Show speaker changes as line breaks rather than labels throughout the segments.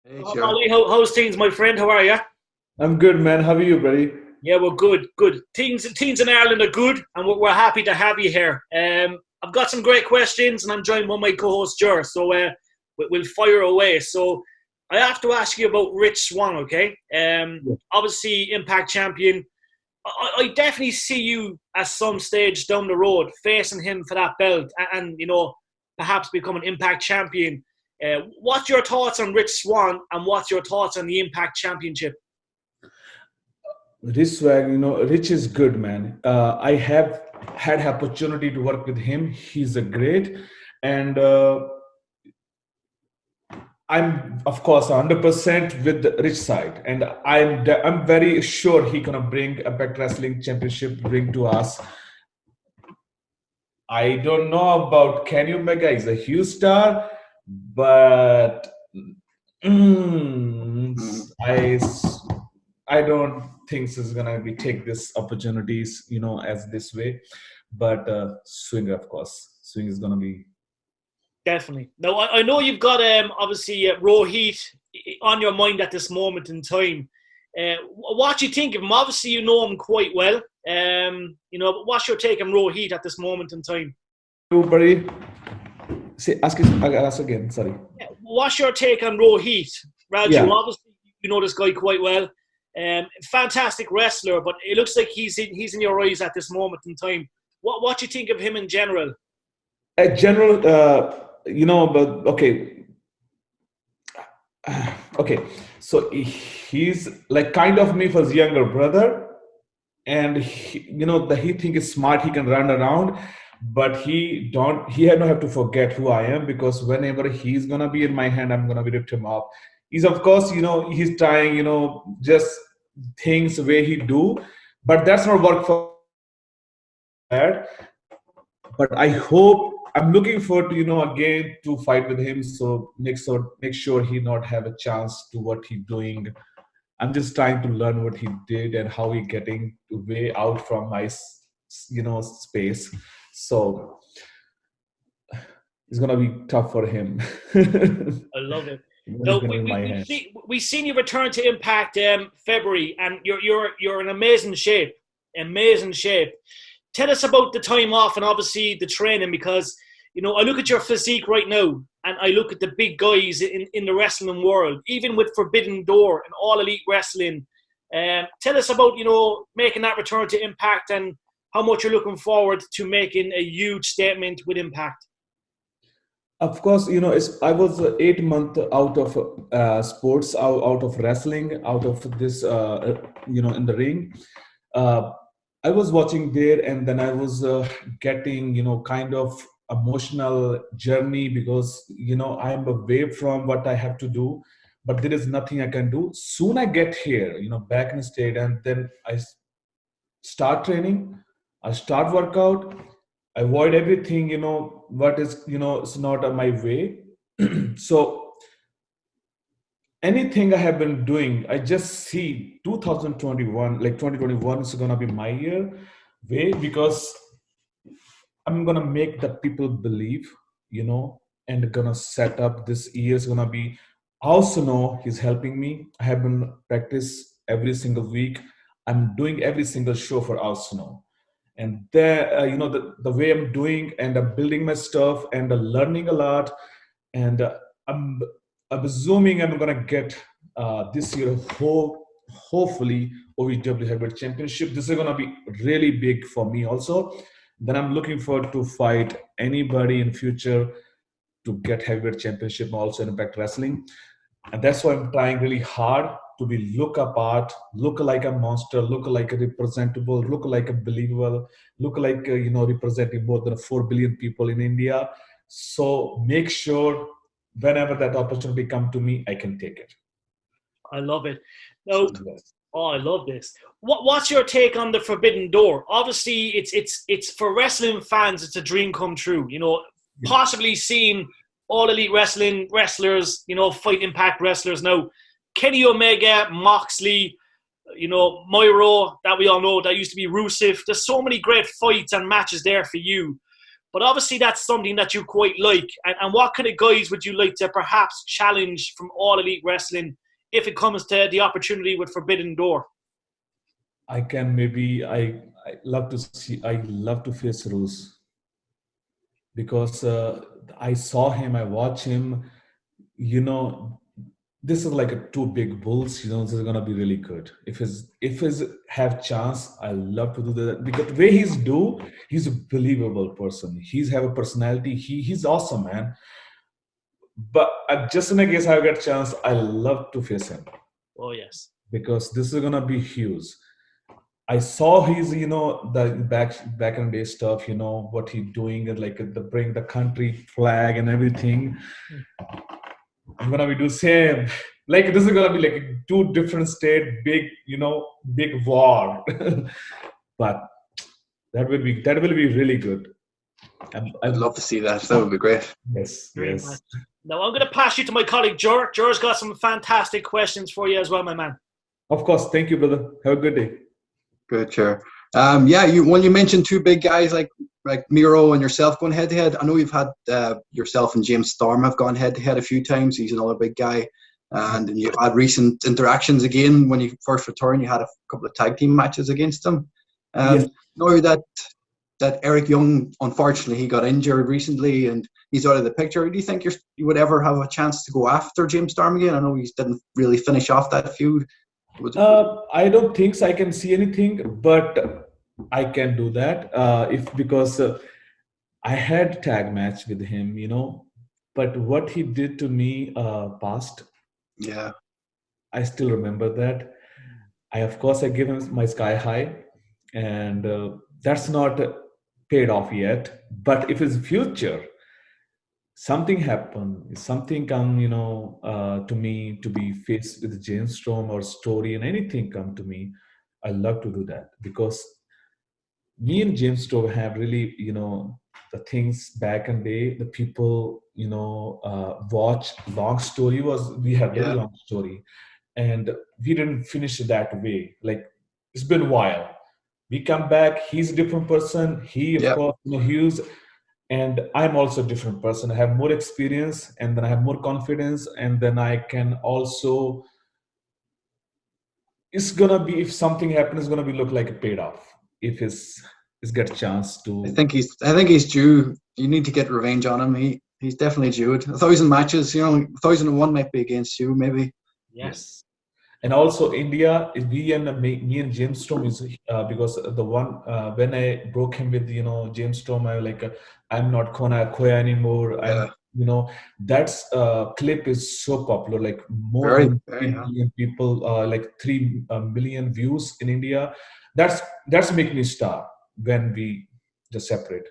Hey, sure.
Ollie, how's things, my friend? How are you?
I'm good, man. How are you, buddy?
Yeah, we're good. Good. Things in Ireland are good, and we're happy to have you here. I've got some great questions, and I'm joined by my co-host, Jer. So we'll fire away. So I have to ask you about Rich Swann, okay?
Yeah.
Obviously, Impact champion. I definitely see you at some stage down the road facing him for that belt, and perhaps become an Impact champion. What's your thoughts on Rich Swann, and what's your thoughts on the Impact Championship?
Rich Swag, Rich is good, man. I have had opportunity to work with him. He's a great, and I'm of course 100% with the Rich side, and I'm very sure he gonna bring Impact Wrestling Championship ring to us. I don't know about Kenny Omega. He's a huge star, but mm,
Mm.
I I don't think he's gonna be take this opportunities, as this way. But swing, of course, swing is gonna be.
Definitely. Now, I know you've got obviously Rohit on your mind at this moment in time. What do you think of him? Obviously, you know him quite well. But what's your take on Rohit at this moment in time?
Everybody, say ask again. Sorry.
What's your take on Rohit? Raju,
Yeah.
obviously, you know this guy quite well. Fantastic wrestler, but it looks like he's in your eyes at this moment in time. What do you think of him in general?
A general, but okay, okay. So he's like kind of me for his younger brother, and he think is smart. He can run around, but he had not have to forget who I am, because whenever he's gonna be in my hand, I'm gonna be ripped him off. He's of course, he's trying, just things the way he do, but that's not work for that. But I hope, I'm looking forward to, again to fight with him. So make sure he not have a chance to what he doing. I'm just trying to learn what he did and how he getting way out from my space. So it's gonna be tough for him.
I love it.
He's
No,
gonna
we
be in
we
my
we
hand.
see we seen you return to Impact February, and you're in amazing shape, amazing shape. Tell us about the time off and obviously the training, because I look at your physique right now, and I look at the big guys in the wrestling world, even with Forbidden Door and All Elite Wrestling. Tell us about making that return to Impact, and how much you're looking forward to making a huge statement with Impact.
Of course, I was 8 months out of sports, out of wrestling, out of this, in the ring. Uh, I was watching there, and then I was getting, kind of emotional journey, because, I'm away from what I have to do, but there is nothing I can do. Soon I get here, back in the state, and then start training, I start workout, avoid everything, what is, it's not on my way. So anything I have been doing, I just see 2021, like 2021 is gonna be my year way, because I'm gonna make the people believe, and gonna set up this year is gonna be. I also know he's helping me. I have been practice every single week. I'm doing every single show for Arsenal, and there, the way I'm doing, and I'm building my stuff, and learning a lot, and I'm I'm assuming I'm gonna get this year hopefully OVW Heavyweight Championship. This is gonna be really big for me also. Then I'm looking forward to fight anybody in future to get heavyweight championship, also in Impact Wrestling, and that's why I'm trying really hard to be look apart, look like a monster, look like a representable, look like a believable, look like representing more than 4 billion people in India. So make sure whenever that opportunity come to me, I can take it.
I love it. Now,
Yes.
oh, I love this. What's your take on the Forbidden Door? Obviously, it's for wrestling fans. It's a dream come true. Possibly seeing All Elite Wrestling wrestlers, fight Impact wrestlers now. Kenny Omega, Moxley, Moiro, that we all know, that used to be Rusev. There's so many great fights and matches there for you. But obviously that's something that you quite like. And what kind of guys would you like to perhaps challenge from All Elite Wrestling if it comes to the opportunity with Forbidden Door?
I can maybe I love to face Rose because I saw him, I watch him. You know, this is like a two big bulls. You know, this is gonna be really good. If his have chance, I love to do that because the way he's a believable person. He's have a personality. He's awesome, man. But just in case I get chance, I love to face him
Oh, yes.
because this is gonna be huge. I saw his, the back in the day stuff, what he doing and like the bring the country flag and everything. I'm gonna be do same. Like this is gonna be like two different state, big war. But that will be really good.
I'd love to see that. That would be great.
Yes,
Very
yes.
much. Now I'm going to pass you to my colleague Jor. Jor's got some fantastic questions for you as well, my man.
Of course. Thank you, brother. Have a good day.
Good, sure. When you mentioned two big guys like Miro and yourself going head to head, I know you've had yourself and James Storm have gone head to head a few times. He's another big guy, and you've had recent interactions again. When you first returned, you had a couple of tag team matches against him.
Yes.
Now that Eric Young, unfortunately, he got injured recently and he's out of the picture. Do you think you would ever have a chance to go after James Storm again? I know he didn't really finish off that feud.
I don't think so. I can see anything, but I can do that because I had tag match with him, but what he did to me past.
Yeah,
I still remember that. Of course, I give him my sky high, and that's not paid off yet. But if it's future, something happen, something come, to me to be faced with James Storm or story and anything come to me, I love to do that because me and James Storm have really, the things back in the day, the people, watch long story we have very long story, and we didn't finish it that way. Like it's been a while. We come back. He's a different person. He, of course, Hughes. And I'm also a different person. I have more experience and then I have more confidence. And then I can also, it's going to be, if something happens, it's going to be look like a paid off. If it's get a chance to.
I think he's due. You need to get revenge on him. He's definitely due it. 1,000 matches, 1,001 might be against you, maybe.
Yes.
And also India, me and James Storm is because the one when I broke him with James Storm, I'm not Kona Koya anymore. That's clip is so popular, like more than 3 million people, like 3 million views in India. That's make me star when we just separate.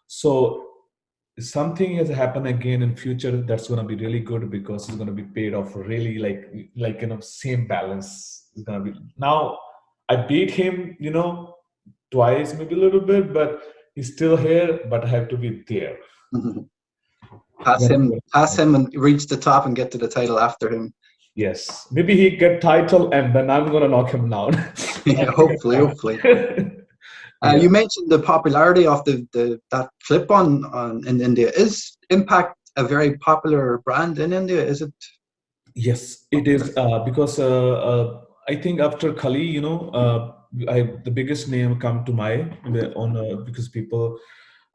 So something has happened again in future that's going to be really good because it's going to be paid off really like same balance is going to be. Now I beat him twice, maybe a little bit, but he's still here, but I have to be there.
Pass him and reach the top and get to the title after him.
Yes, maybe he get title and then I'm going to knock him down.
Yeah, hopefully. You mentioned the popularity of that clip on in India. Is Impact a very popular brand in India? Is it?
Yes, it is because I think after Kali, the biggest name come to my on because people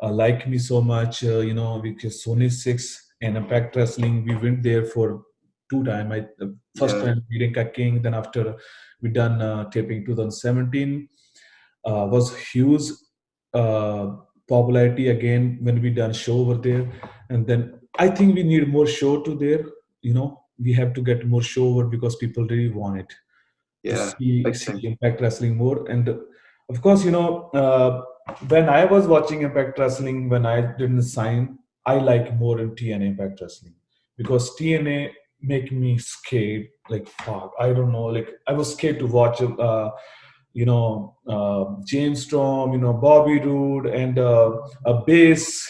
like me so much. Because Sony 6 and Impact Wrestling, we went there for 2 times. First time meeting King, then after we done taping 2017. Was huge popularity again when we done show over there, and then I think we need more show to there. We have to get more show over because people really want it.
Yeah,
see Impact Wrestling more, and of course, when I was watching Impact Wrestling when I didn't sign, I like more in TNA Impact Wrestling because TNA make me scared. Like fuck, I don't know. Like I was scared to watch. James Storm, Bobby Roode, and a base.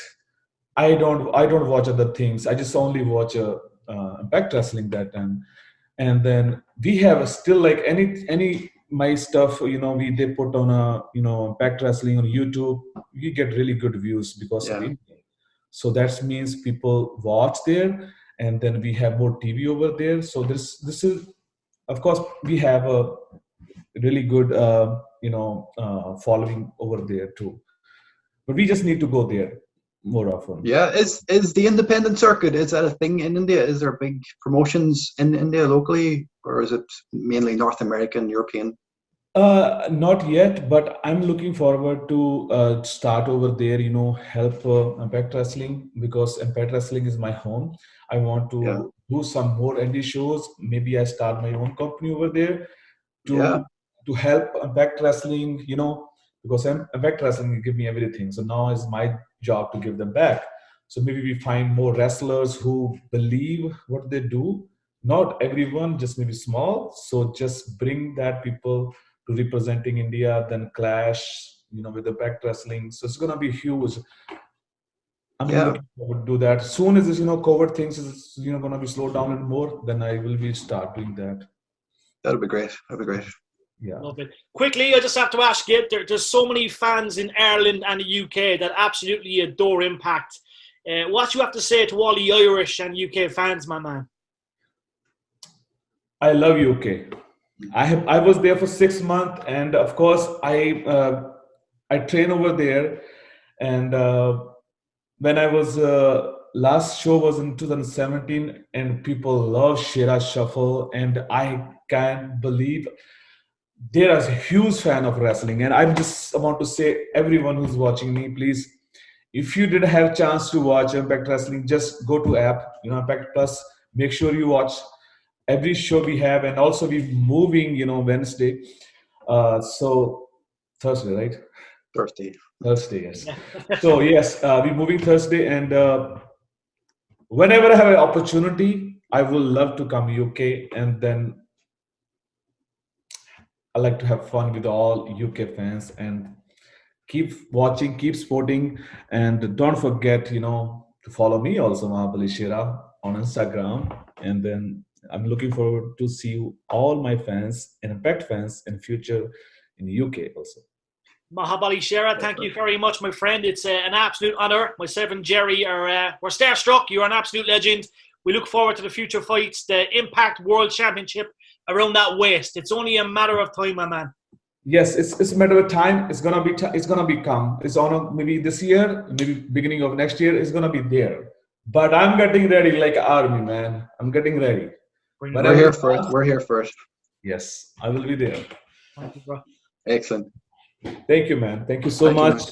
I don't watch other things. I just only watch Impact Wrestling that time. And then we have still like any my stuff, they put on a, Impact Wrestling on YouTube. We get really good views because of
Yeah.
it. So that means people watch there, and then we have more TV over there. So this is, of course, we have a really good, following over there too. But we just need to go there more often.
Yeah, is the independent circuit, is that a thing in India? Is there big promotions in India locally, or is it mainly North American, European?
Not yet, but I'm looking forward to start over there, help Impact Wrestling, because Impact Wrestling is my home. I want
Yeah.
to do some more indie shows. Maybe I start my own company over there
Yeah.
to help Impact Wrestling, because Impact Wrestling give me everything. So now it's my job to give them back. So maybe we find more wrestlers who believe what they do. Not everyone, just maybe small. So just bring that people to representing India, then clash, with Impact Wrestling. So it's gonna be huge. I'm
Yeah.
looking forward to do that. Soon as this, COVID things is, gonna be slowed down and more, then I will be start doing that.
That'd be great. That'd be great.
Yeah.
Love it. Quickly, I just have to ask you, there's so many fans in Ireland and the UK that absolutely adore Impact. What you have to say to all the Irish and UK fans, my man?
I love UK. I was there for 6 months, and of course I train over there. And when I was last show was in 2017, and people love Shera Shuffle, and I can't believe they are a huge fan of wrestling. And I just want to say, everyone who's watching me, please, if you didn't have chance to watch Impact Wrestling, just go to app, Impact Plus. Make sure you watch every show we have, and also we're moving, Wednesday. So Thursday, right? Thursday, yes. So yes, we're moving Thursday, and whenever I have an opportunity, I will love to come UK, and then I like to have fun with all UK fans, and keep watching, keep supporting, and don't forget, to follow me also, Mahabali Shera, on Instagram. And then I'm looking forward to see all my fans and Impact fans in future in the UK also.
Mahabali Shera, thank you very much, my friend. It's an absolute honor. Myself and Jerry we're starstruck. You're an absolute legend. We look forward to the future fights, the Impact World Championship around that waist. It's only a matter of time, my man.
Yes, it's a matter of time. It's gonna become. It's on maybe this year, maybe beginning of next year. It's gonna be there. But I'm getting ready like army, man. I'm getting ready.
We're here for it. We're here for it.
Yes, I will be there.
Thank you, bro.
Excellent.
Thank you, man. Thank you so much.